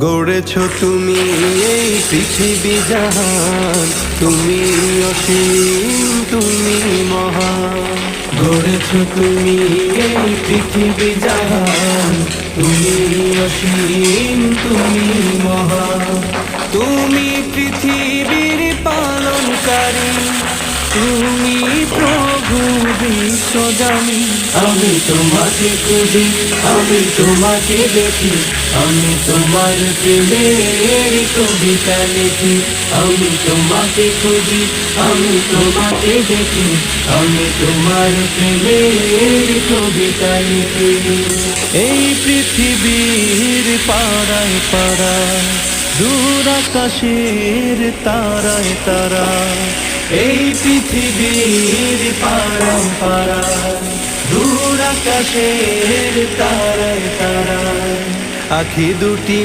গড়েছো তুমি এই পৃথিবী জাহান, তুমি অসীম, তুমি মহান। গড়েছো তুমি এই পৃথিবী জাহান, তুমি অসীম, তুমি মহান। তুমি পৃথিবীর পালনকারী, তুমি প্রভু বিশ্বজানি। আমি তোমাকে খুঁজি, আমি তোমাকে দেখি, আমি তোমার প্রেমের কবিতা লিখি। আমি তোমাকে খুঁজি, আমি তোমাকে দেখি, আমি তোমার প্রেমের কবিতা লিখি। এই পৃথিবীর পাড়ায় পাড়ায়, দূর আকাশের তারায় তারায়, এই পৃথিবীর পাড়ায় পাড়ায়, দূর আকাশের তারায় তারায়, আখি দুটি